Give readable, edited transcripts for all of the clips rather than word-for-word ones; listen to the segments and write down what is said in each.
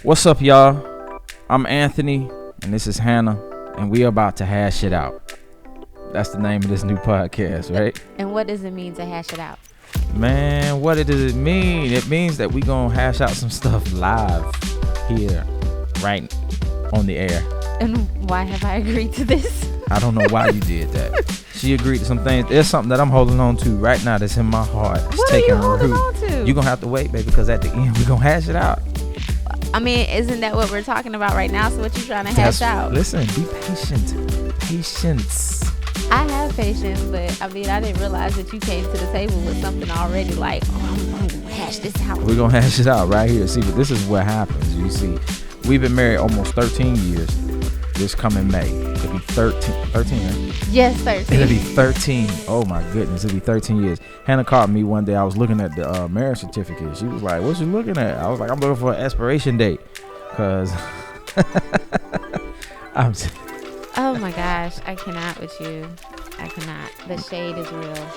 What's up, y'all? I'm Anthony, and this is Hannah, and we are about to hash it out. That's the name of this new podcast, right? And what does it mean to hash it out? Man, what does it mean? It means that we gonna hash out some stuff live here, right on the air. And why have I agreed to this? I don't know why you did that. She agreed to some things. There's something that I'm holding on to right now that's in my heart. It's what taking are you holding root. on to? You're gonna have to wait, baby, because at the end we're gonna hash it out. I mean, isn't that what we're talking about right now? So what you trying to hash out? Listen, be patient. Patience. I have patience, but I mean, I didn't realize that you came to the table with something already like, I'm gonna hash this out. We're gonna hash it out right here. See, but this is what happens. You see, we've been married almost 13 years. This coming May, it'll be 13, right? Yes, 13. It'll be 13. Oh my goodness, it'll be 13 years. Hannah called me one day. I was looking at the marriage certificate. She was like, "What you looking at?" I was like, "I'm looking for an expiration date," cause Oh my gosh, I cannot with you. I cannot. The shade is real.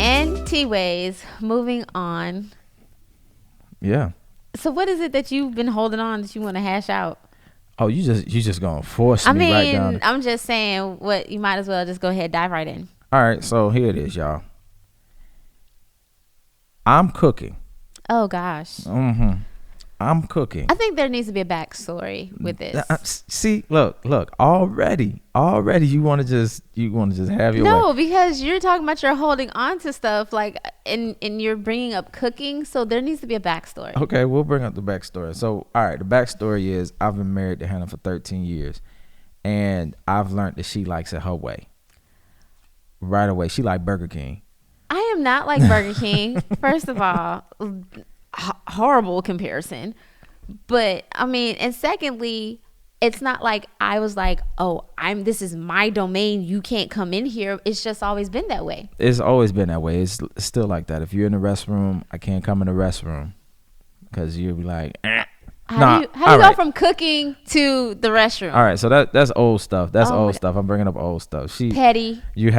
And T-Ways, moving on. Yeah. So what is it that you've been holding on that you want to hash out? Oh, you just gonna force me right down. I'm just saying, what you might as well just go ahead, dive right in. All right, so here it is, y'all. I'm cooking. Oh gosh. I'm cooking. I think there needs to be a backstory with this. See, look. Already, you want to just have your way. No, because you're talking about you're holding on to stuff like, and you're bringing up cooking, so there needs to be a backstory. Okay, we'll bring up the backstory. So, all right, the backstory is I've been married to Hannah for 13 years, and I've learned that she likes it her way. Right away, she like Burger King. I am not like Burger King. First of all, horrible comparison. But I mean, and secondly, it's not like I was like, oh, this is my domain, you can't come in here. It's just always been that way. It's always been that way. It's still like that. If you're in the restroom, I can't come in the restroom because you'll be like, How do you go from cooking to the restroom? All right, so that's old stuff. That's old stuff. I'm bringing up old stuff. Petty. You've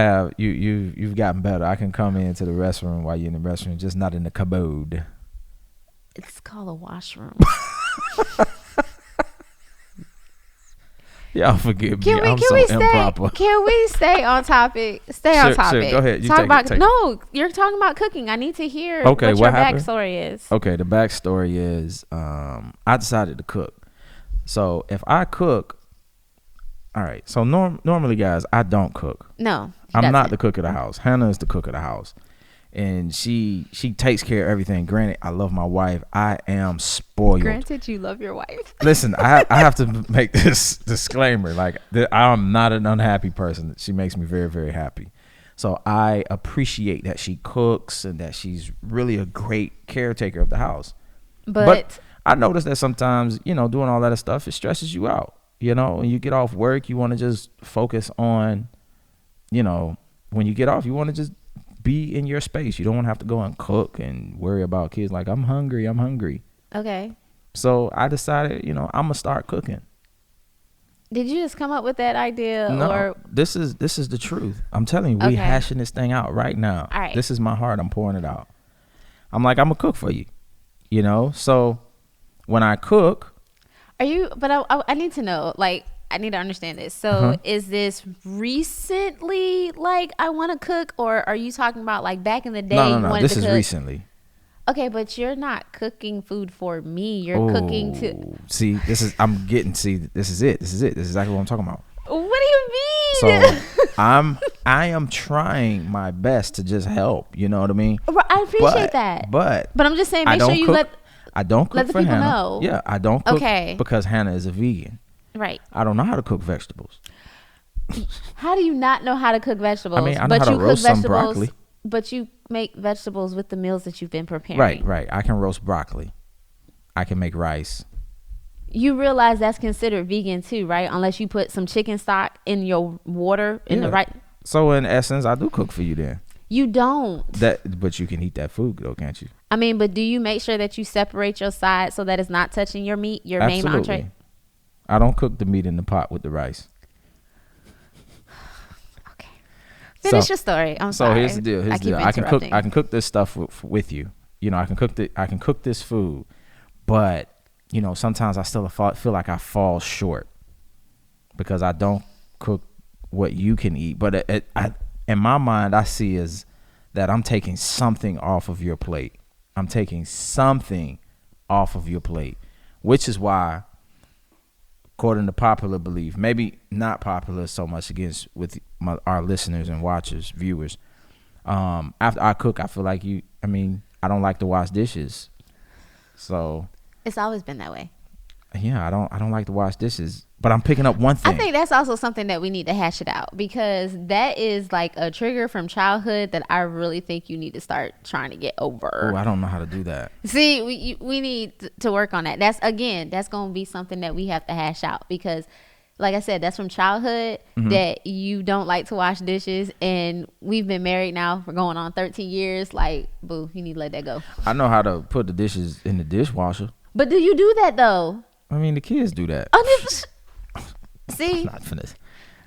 gotten better. I can come into the restroom while you're in the restroom, just not in the commode. It's called a washroom. Y'all forgive me. I'm so improper. Can we stay on topic? On topic. Sure, go ahead. No, you're talking about cooking. I need to hear what your happened? backstory is. Okay, the backstory is I decided to cook. So if I cook, all right. So normally, guys, I don't cook. No, I'm not the cook of the house. Hannah is the cook of the house. And she takes care of everything. Granted, I love my wife. I am spoiled. Granted, you love your wife. Listen, I have to make this disclaimer. Like, I'm not an unhappy person. She makes me very, very happy. So I appreciate that she cooks and that she's really a great caretaker of the house. But I notice that sometimes, doing all that stuff, it stresses you out. When you get off work, you want to just focus on, when you get off, you want to just be in your space. You don't want to have to go and cook and worry about kids. Like, I'm hungry. Okay. So I decided, I'm gonna start cooking. Did you just come up with that idea? No, or this is the truth. I'm telling you, we hashing this thing out right now. All right. This is my heart. I'm pouring it out. I'm like, I'm gonna cook for you. So when I cook, are you? But I need to know. Like, I need to understand this. So is this recently, like, I want to cook, or are you talking about like back in the day? No. This is recently. Okay, but you're not cooking food for me. You're cooking to. See, this is it. This is exactly what I'm talking about. What do you mean? So I am trying my best to just help. You know what I mean? I appreciate that. But I'm just saying, make sure you I don't cook let the for people Hannah. know. Yeah, I don't cook Okay. because Hannah is a vegan. Right. I don't know how to cook vegetables. How do you not know how to cook vegetables? I mean, I know how to roast some broccoli. But you make vegetables with the meals that you've been preparing. Right. I can roast broccoli. I can make rice. You realize that's considered vegan too, right? Unless you put some chicken stock in your water in the right. So in essence, I do cook for you then. You don't. But you can eat that food though, can't you? I mean, but do you make sure that you separate your side so that it's not touching your meat, your main entree? I don't cook the meat in the pot with the rice. Okay. Finish your story. I'm sorry. So here's the deal. I can cook this stuff with you. You know, I can cook this food, but you know, sometimes I still feel like I fall short because I don't cook what you can eat. But in my mind, I see is that I'm taking something off of your plate. I'm taking something off of your plate, which is why, according to popular belief, maybe not popular so much with our listeners and watchers, viewers, after I cook, I feel like I don't like to wash dishes. So it's always been that way. Yeah, I don't like to wash dishes, but I'm picking up one thing. I think that's also something that we need to hash it out, because that is like a trigger from childhood that I really think you need to start trying to get over. Oh, I don't know how to do that. See, we need to work on that. That's going to be something that we have to hash out, because like I said, that's from childhood, that you don't like to wash dishes, and we've been married now for going on 13 years. Like, boo, you need to let that go. I know how to put the dishes in the dishwasher. But do you do that though? I mean, the kids do that. See, not finished.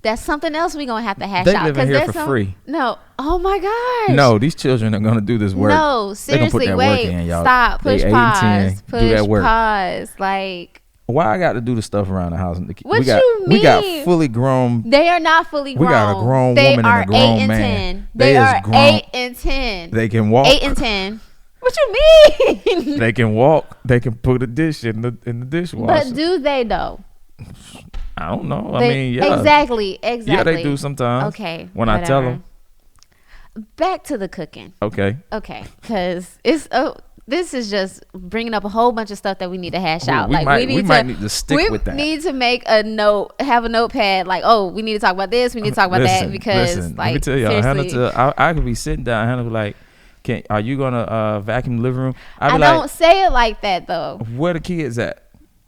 That's something else we're going to have to hash They out. live in here for free. No. Oh my gosh. No, these children are going to do this work. No, seriously, put that wait. work in, y'all. Stop. Push pause. Do that work. Pause. Like, why I got to do the stuff around the house? What you mean? We got fully grown. They are not fully grown. We got a grown woman and a grown man. They are 8 and 10. They can walk. 8 and 10. What you mean? They can walk. They can put a dish in the dishwasher. But do they though? I don't know. I mean, yeah. Exactly. Yeah, they do sometimes. Okay. When whatever. I tell them. Back to the cooking. Okay. Because this is just bringing up a whole bunch of stuff that we need to hash out. We might need to stick with that. We need to make a note, have a notepad. Like, oh, we need to talk about this. We need to talk about that, because like, let me tell y'all, Hannah, I could be sitting down. Hannah be like, are you gonna vacuum the living room? I don't say it like that though. Where the kids at?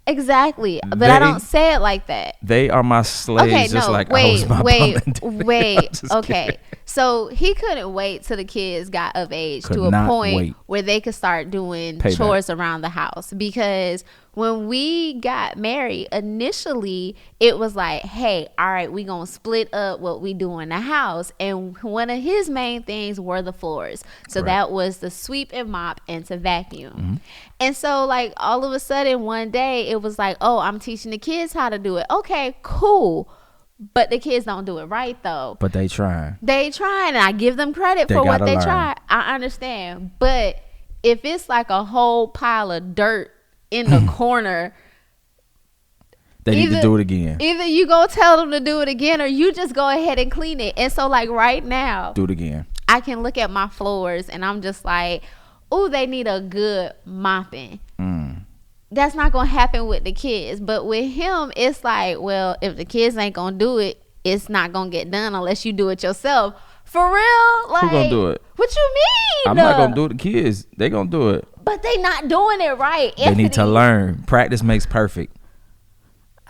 Exactly, but I don't say it like that. They are my slaves. Okay, just like I was my wait. Okay, so he couldn't wait till the kids got of age to a point where they could start doing chores around the house. Because when we got married, initially it was like, hey, all right, we gonna split up what we do in the house, and one of his main things were the floors. So that was the sweep and mop and to vacuum. And so like all of a sudden one day it was like, oh, I'm teaching the kids how to do it. Okay, cool. But the kids don't do it right though. But they trying. And I give them credit for what they try. I understand. But if it's like a whole pile of dirt in the corner, they need to do it again. Either you go tell them to do it again, or you just go ahead and clean it. And so like right now, do it again. I can look at my floors and I'm just like, oh, they need a good mopping. That's not gonna happen with the kids. But with him, it's like, well, if the kids ain't gonna do it, it's not gonna get done unless you do it yourself. For real? Like, who gonna do it? What you mean? I'm not gonna do it. The kids, they gonna do it. But they not doing it right. They need to learn. Practice makes perfect.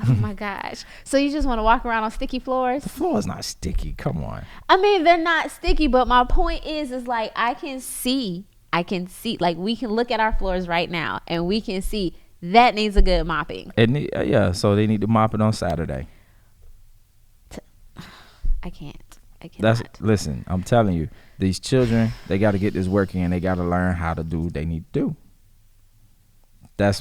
Oh my gosh. So you just want to walk around on sticky floors? The floor is not sticky. Come on. I mean, they're not sticky, but my point is like I can see, like we can look at our floors right now and we can see that needs a good mopping. So they need to mop it on Saturday. I cannot. Listen, I'm telling you, these children, they got to get this working and they got to learn how to do what they need to do. That's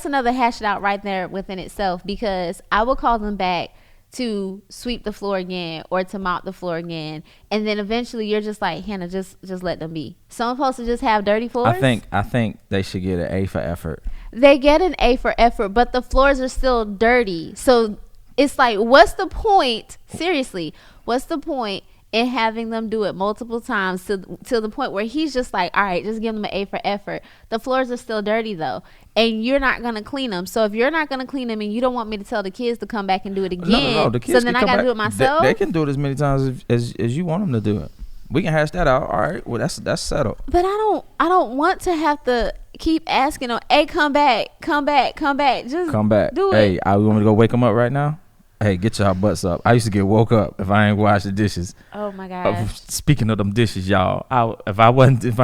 another hash it out right there within itself, because I will call them back to sweep the floor again or to mop the floor again, and then eventually you're just like, Hannah, just let them be. Some supposed to just have dirty floors. I think they should get an A for effort. They get an A for effort, but the floors are still dirty. So it's like, what's the point? Seriously, what's the point in having them do it multiple times to the point where he's just like, all right, just give them an A for effort. The floors are still dirty though, and you're not gonna clean them. So if you're not gonna clean them and you don't want me to tell the kids to come back and do it again, no, the kids so then I gotta do it myself. They can do it as many times as you want them to do it. We can hash that out. All right, well that's settled. But I don't want to have to keep asking them, hey, come back, just come back. Do hey, it. I want me to go wake them up right now. Hey, get y'all butts up. I used to get woke up if I ain't wash the dishes. Oh my gosh. Speaking of them dishes, y'all, if I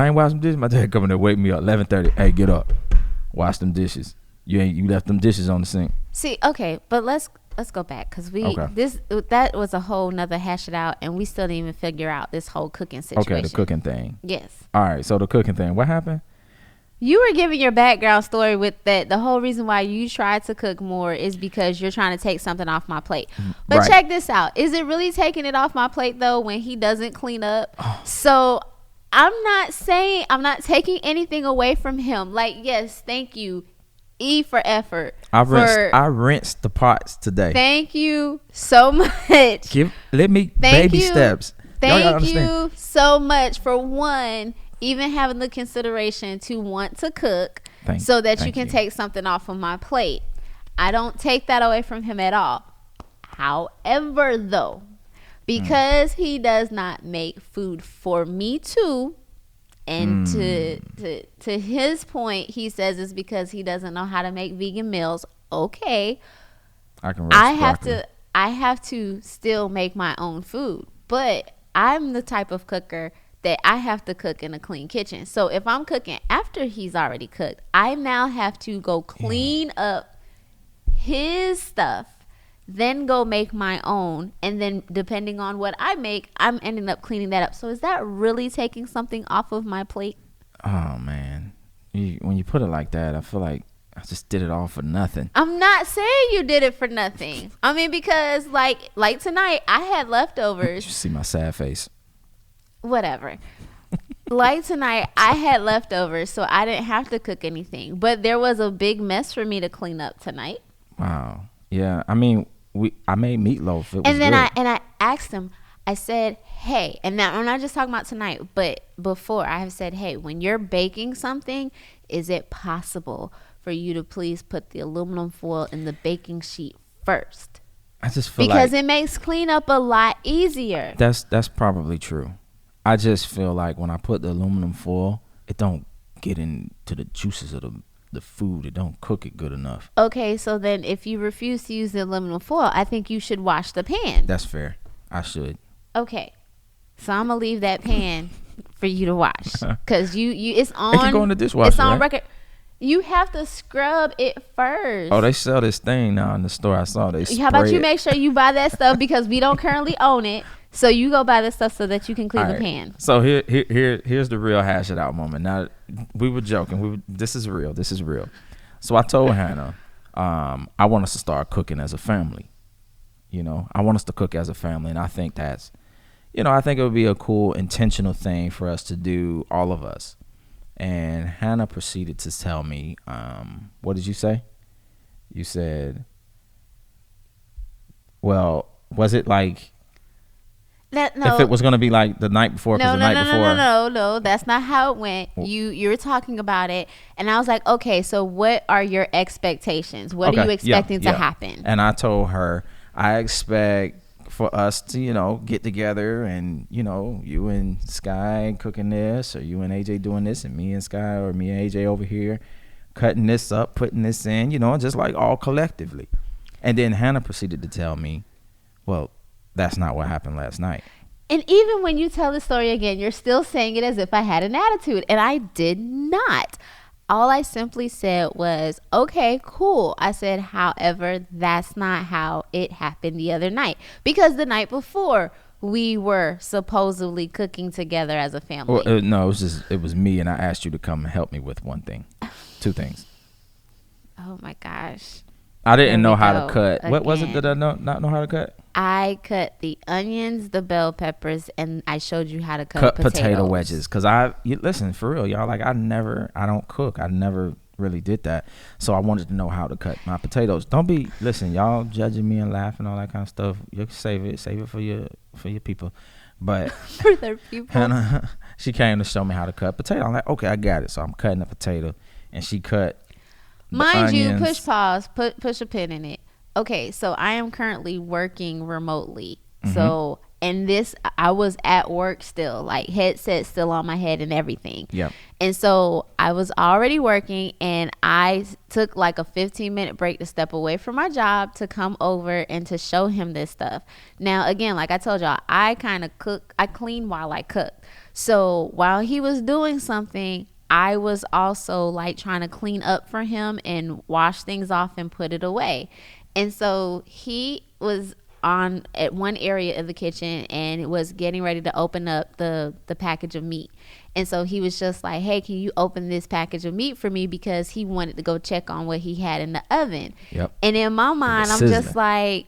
ain't wash them dishes, my dad come in there wake me up 11:30. Hey, get up, wash them dishes. You left them dishes on the sink. See, okay, but let's go back because that was a whole nother hash it out, and we still didn't even figure out this whole cooking situation. Okay, the cooking thing. Yes. All right, so the cooking thing. What happened? You were giving your background story with that. The whole reason why you tried to cook more is because you're trying to take something off my plate. But right. Check this out. Is it really taking it off my plate though when he doesn't clean up? So I'm not taking anything away from him. Like, yes, thank you. E for effort. I rinsed the pots today. Thank you so much. Let me baby steps. Thank you so much for even having the consideration to want to cook so that you can take something off of my plate. I don't take that away from him at all. However, though, because he does not make food for me too, and to his point, he says it's because he doesn't know how to make vegan meals. Okay, I have to still make my own food, but I'm the type of cooker that I have to cook in a clean kitchen. So if I'm cooking after he's already cooked, I now have to go clean up his stuff, then go make my own, and then depending on what I make, I'm ending up cleaning that up. So is that really taking something off of my plate? Oh man, when you put it like that, I feel like I just did it all for nothing. I'm not saying you did it for nothing. I mean, because like tonight I had leftovers. You see my sad face. Whatever. Like tonight, I had leftovers, so I didn't have to cook anything. But there was a big mess for me to clean up tonight. Wow. Yeah. I mean, I made meatloaf. I asked him. I said, "Hey," and now I'm not just talking about tonight, but before I have said, "Hey, when you're baking something, is it possible for you to please put the aluminum foil in the baking sheet first?" I just feel because it makes cleanup a lot easier. That's probably true. I just feel like when I put the aluminum foil, it don't get into the juices of the food. It don't cook it good enough. Okay, so then if you refuse to use the aluminum foil, I think you should wash the pan. That's fair. I should. Okay, so I'm gonna leave that pan for you to wash because you it's on. It can go in the dishwasher. It's on right? record. You have to scrub it first. Oh, they sell this thing now in the store. I saw they. How about you make sure you buy that stuff because we don't currently own it. So you go buy this stuff so that you can clean the pan. So here's the real hash it out moment. Now we were joking. This is real. So I told Hannah, I want us to start cooking as a family. I want us to cook as a family, and I think that's, I think it would be a cool intentional thing for us to do, all of us. And Hannah proceeded to tell me, what did you say? You said, well, was it like? No. If it was going to be like the night before, no, that's not how it went. You were talking about it, and I was like, okay, so what are your expectations? What are you expecting to happen? And I told her, I expect for us to, get together and, you and Sky cooking this, or you and AJ doing this, and me and Sky, or me and AJ over here cutting this up, putting this in, just like all collectively. And then Hannah proceeded to tell me, well, that's not what happened last night. And even when you tell the story again, you're still saying it as if I had an attitude, and I did not. All I simply said was, okay, cool. I said, however, that's not how it happened the other night. Because the night before, we were supposedly cooking together as a family. Well, no, it was me, and I asked you to come and help me with two things. Oh, my gosh. I didn't know how to cut. Again. What was it that I not know how to cut? I cut the onions, the bell peppers, and I showed you how to cut potato wedges. Because listen, for real, y'all, like I don't cook. I never really did that. So I wanted to know how to cut my potatoes. Listen, y'all judging me and laughing, all that kind of stuff. You can save it for your people. But for their people. Hannah, she came to show me how to cut potato. I'm like, okay, I got it. So I'm cutting a potato, and she cut. Mind you, push pause, push a pin in it. Okay, so I am currently working remotely. Mm-hmm. So and this, I was at work still, like headset still on my head and everything. Yeah. And so I was already working, and I took like a 15-minute break to step away from my job to come over and to show him this stuff. Now, again, like I told y'all, I kind of I clean while I cook. So while he was doing something, I was also like trying to clean up for him and wash things off and put it away. And so he was on at one area of the kitchen and was getting ready to open up the package of meat. And so he was just like, hey, can you open this package of meat for me? Because he wanted to go check on what he had in the oven. Yep. And in my mind, I'm just like,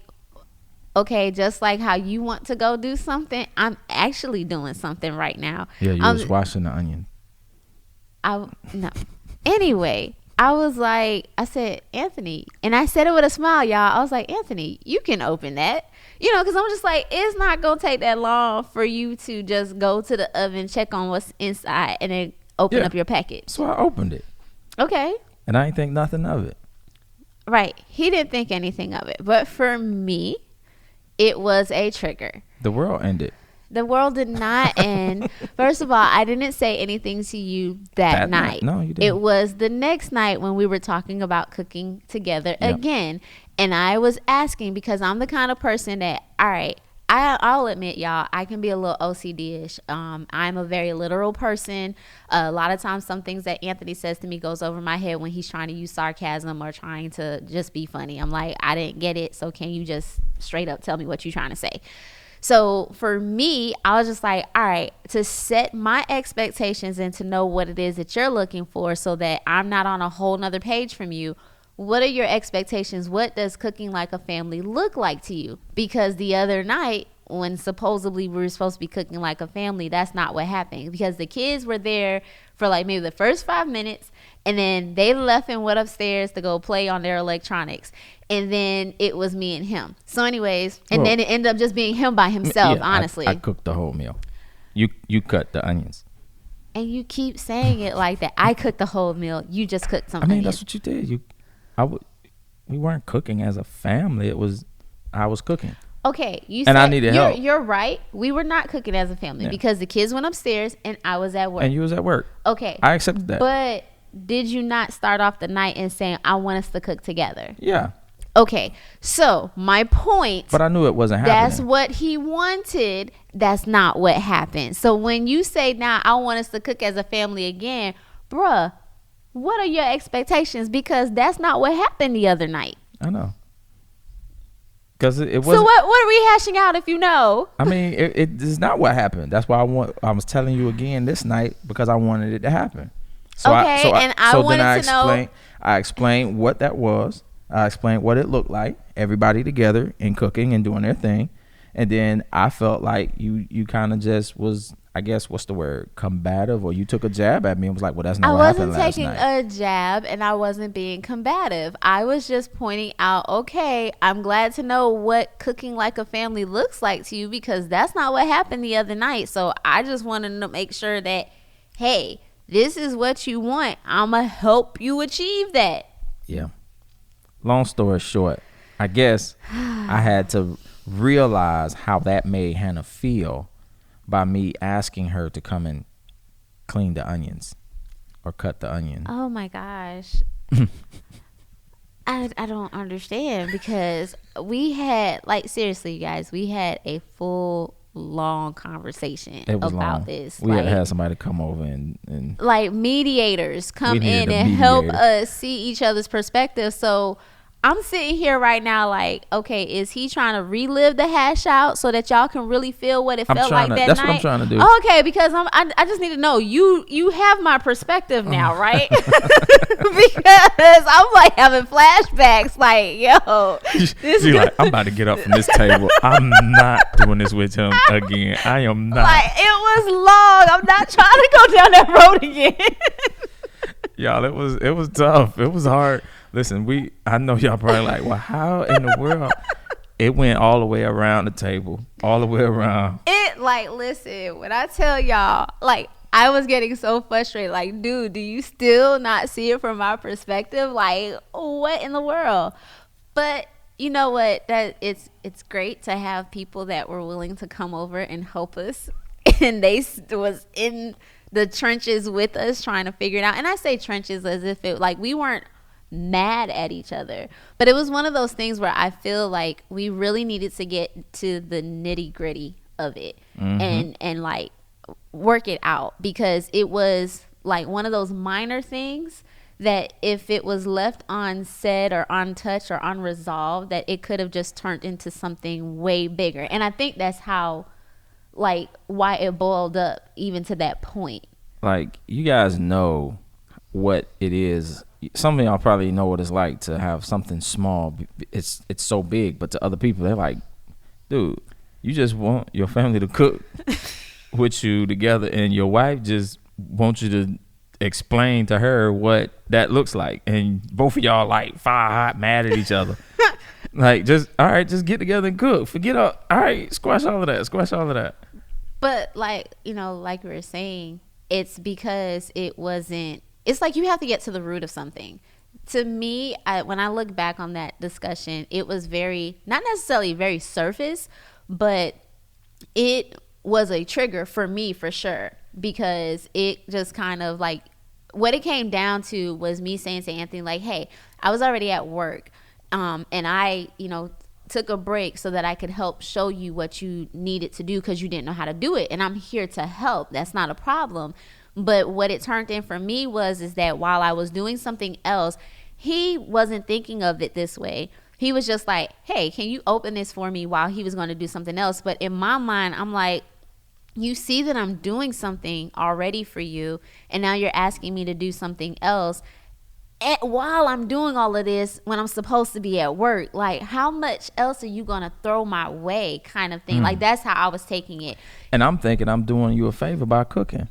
okay, just like how you want to go do something, I'm actually doing something right now. Yeah, you was washing the onion. No. Anyway, I was like, I said, Anthony, and I said it with a smile, y'all. I was like, Anthony, you can open that. You know, because I'm just like, it's not going to take that long for you to just go to the oven, check on what's inside, and then open up your package. So I opened it. Okay. And I didn't think nothing of it. Right. He didn't think anything of it. But for me, it was a trigger. The world ended. The world did not end. First of all, I didn't say anything to you that night. No, you didn't. It was the next night when we were talking about cooking together again. And I was asking, because I'm the kind of person that, all right, I'll admit, y'all, I can be a little OCD-ish. I'm a very literal person. A lot of times some things that Anthony says to me goes over my head when he's trying to use sarcasm or trying to just be funny. I'm like, I didn't get it, so can you just straight up tell me what you're trying to say? So for me, I was just like, all right, to set my expectations and to know what it is that you're looking for so that I'm not on a whole nother page from you. What are your expectations? What does cooking like a family look like to you? Because the other night, when supposedly we were supposed to be cooking like a family, that's not what happened. Because the kids were there for like maybe the first 5 minutes, and then they left and went upstairs to go play on their electronics. And then it was me and him. So anyways, and then it ended up just being him by himself, honestly. I cooked the whole meal. You cut the onions. And you keep saying it like that. I cooked the whole meal. You just cooked some onions. That's what you did. We weren't cooking as a family. I was cooking. Okay, I needed help. You're right. We were not cooking as a family because the kids went upstairs and I was at work. And you was at work. Okay. I accepted that. But did you not start off the night and saying, I want us to cook together? Yeah. Okay, so my point. But I knew it wasn't happening. That's what he wanted. That's not what happened. So when you say, now I want us to cook as a family again, bruh, what are your expectations? Because that's not what happened the other night. I know. Because it wasn't. So what are we hashing out if you know? I mean, it is not what happened. That's why I was telling you again this night because I wanted it to happen. So I wanted to know. I explained what that was. I explained what it looked like, everybody together and cooking and doing their thing. And then I felt like you kind of just was, I guess, what's the word, combative, or you took a jab at me and was like, well, that's not what happened last night. I wasn't taking a jab and I wasn't being combative. I was just pointing out, okay, I'm glad to know what cooking like a family looks like to you because that's not what happened the other night. So I just wanted to make sure that, hey, this is what you want. I'm going to help you achieve that. Yeah. Long story short, I guess I had to realize how that made Hannah feel by me asking her to come and clean the onions or cut the onion. Oh my gosh. I don't understand because we had, like, seriously, you guys, we had a full long conversation about this. We had to have somebody come over and like mediators come in and help us see each other's perspective. So I'm sitting here right now like, okay, is he trying to relive the hash out so that y'all can really feel what it felt like that night? That's what I'm trying to do. Okay, because I just need to know. You have my perspective now, right? Because I'm like having flashbacks like, yo. She's like, I'm about to get up from this table. I'm not doing this with him again. I am not. Like, it was long. I'm not trying to go down that road again. Y'all, it was tough. It was hard. Listen, I know y'all probably like, well, how in the world? It went all the way around the table, all the way around. Listen, when I tell y'all, like, I was getting so frustrated. Like, dude, do you still not see it from my perspective? Like, what in the world? But you know what, that it's great to have people that were willing to come over and help us and was in the trenches with us trying to figure it out. And I say trenches as if it like we weren't mad at each other, but it was one of those things where I feel like we really needed to get to the nitty gritty of it. And like work it out, because it was like one of those minor things that if it was left unsaid or untouched or unresolved, that it could have just turned into something way bigger. And I think that's how, like, why it boiled up even to that point. Like, you guys know what it is. Some of y'all probably know what it's like to have something small. It's so big, but to other people, they're like, dude, you just want your family to cook with you together, and your wife just wants you to explain to her what that looks like, and both of y'all like fire hot mad at each other. Like, just all right, just get together and cook. Forget all right, squash all of that. But like, you know, like we were saying, it's because it's like you have to get to the root of something. To me, when I look back on that discussion, it was not necessarily very surface, but it was a trigger for me for sure, because it just kind of like, what it came down to was me saying to Anthony, like, hey, I was already at work, and I, you know, took a break so that I could help show you what you needed to do because you didn't know how to do it, and I'm here to help. That's not a problem. But what it turned in for me is that while I was doing something else, he wasn't thinking of it this way. He was just like, hey, can you open this for me, while he was going to do something else. But in my mind, I'm like, you see that I'm doing something already for you, and now you're asking me to do something else while I'm doing all of this when I'm supposed to be at work. Like, how much else are you going to throw my way, kind of thing. Like, that's how I was taking it. And I'm thinking I'm doing you a favor by cooking.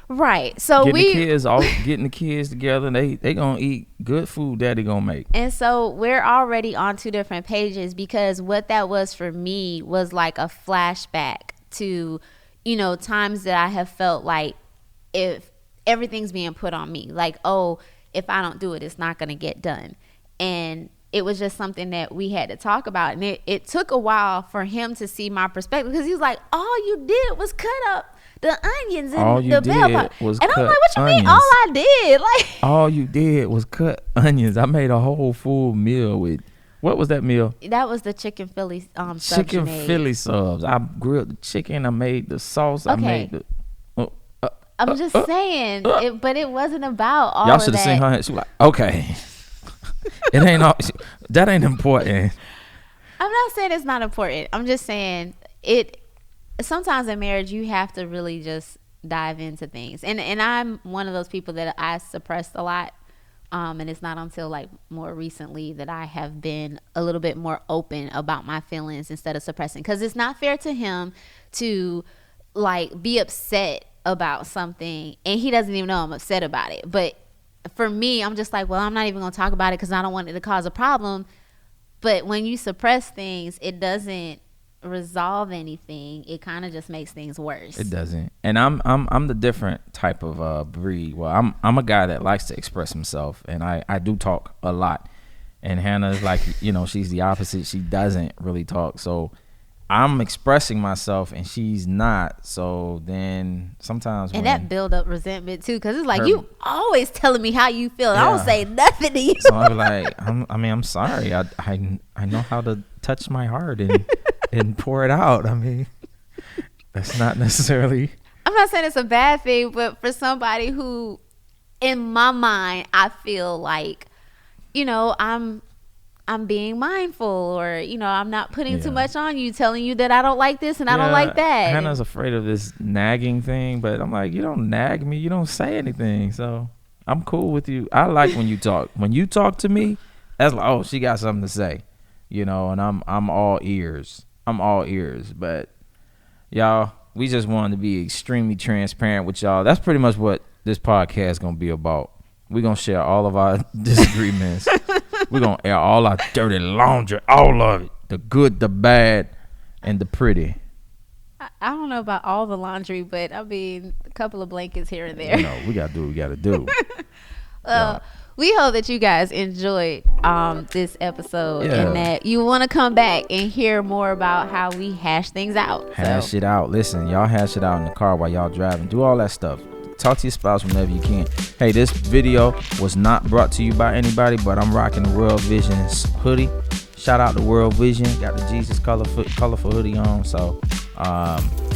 Right. So getting the kids together, and they gonna eat good food daddy gonna make. And so we're already on two different pages, because what that was for me was like a flashback to, you know, times that I have felt like if everything's being put on me, like, oh, if I don't do it, it's not gonna get done. And it was just something that we had to talk about. And it took a while for him to see my perspective, because he was like, all you did was cut up the onions and the bell pepper. And I'm like, what you mean all I did? Like, all you did was cut onions. I made a whole full meal with, what was that meal? That was the chicken Philly subs. Chicken Philly subs. I grilled the chicken. I made the sauce. Okay. I made the... I'm just saying, but it wasn't about all y'all of that. Y'all should have seen her. She was like, okay. It ain't all... That ain't important. I'm not saying it's not important. I'm just saying sometimes in marriage you have to really just dive into things, and I'm one of those people that I suppressed a lot, and it's not until like more recently that I have been a little bit more open about my feelings instead of suppressing, because it's not fair to him to like be upset about something and he doesn't even know I'm upset about it. But for me, I'm just like, well, I'm not even gonna talk about it because I don't want it to cause a problem. But when you suppress things, it doesn't resolve anything. It kind of just makes things worse. It doesn't. And I'm the different type of breed. Well, I'm a guy that likes to express himself, and I do talk a lot. And Hannah is like, you know, she's the opposite. She doesn't really talk. So I'm expressing myself and she's not. So then sometimes that build up resentment too, because it's like, you always telling me how you feel. Yeah. I don't say nothing to you. So I'm like, I'm sorry. I know how to touch my heart and pour it out. I mean, that's not necessarily. I'm not saying it's a bad thing, but for somebody who, in my mind, I feel like, you know, I'm being mindful, or, you know, I'm not putting too much on you, telling you that I don't like this and I don't like that. Hannah's afraid of this nagging thing, but I'm like, you don't nag me, you don't say anything, so I'm cool with you. I like when you talk. When you talk to me, that's like, oh, she got something to say, you know, and I'm all ears. But y'all, we just wanted to be extremely transparent with y'all. That's pretty much what this podcast is gonna be about. We're gonna share all of our disagreements. We're going to air all our dirty laundry, all of it. The good, the bad, and the pretty. I don't know about all the laundry, but I mean, a couple of blankets here and there. You know, we got to do what we got to do. We hope that you guys enjoyed this episode Yeah. and that you want to come back and hear more about how we hash things out. Hash it out. Listen, y'all hash it out in the car while y'all driving. Do all that stuff. Talk to your spouse whenever you can. Hey, this video was not brought to you by anybody, but I'm rocking the World Vision's hoodie. Shout out to World Vision. Got the Jesus colorful hoodie on. So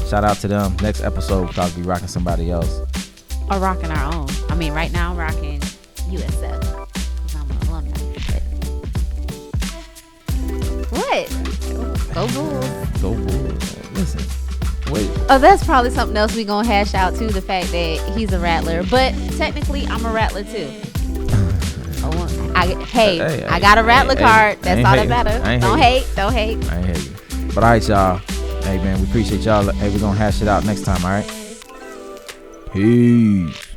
shout out to them. Next episode we'll probably be rocking somebody else. Or rocking our own. I mean, right now I'm rocking USF because I'm an alumni. But what? Go Bulls. Go Bulls. Listen. Wait. Oh, that's probably something else we gonna hash out too. The fact that he's a rattler, but technically I'm a rattler too. I got a rattler card. That's all that matters. Don't hate. I ain't hating. But all right, y'all. Hey man, we appreciate y'all. Hey, we're gonna hash it out next time. All right. Peace.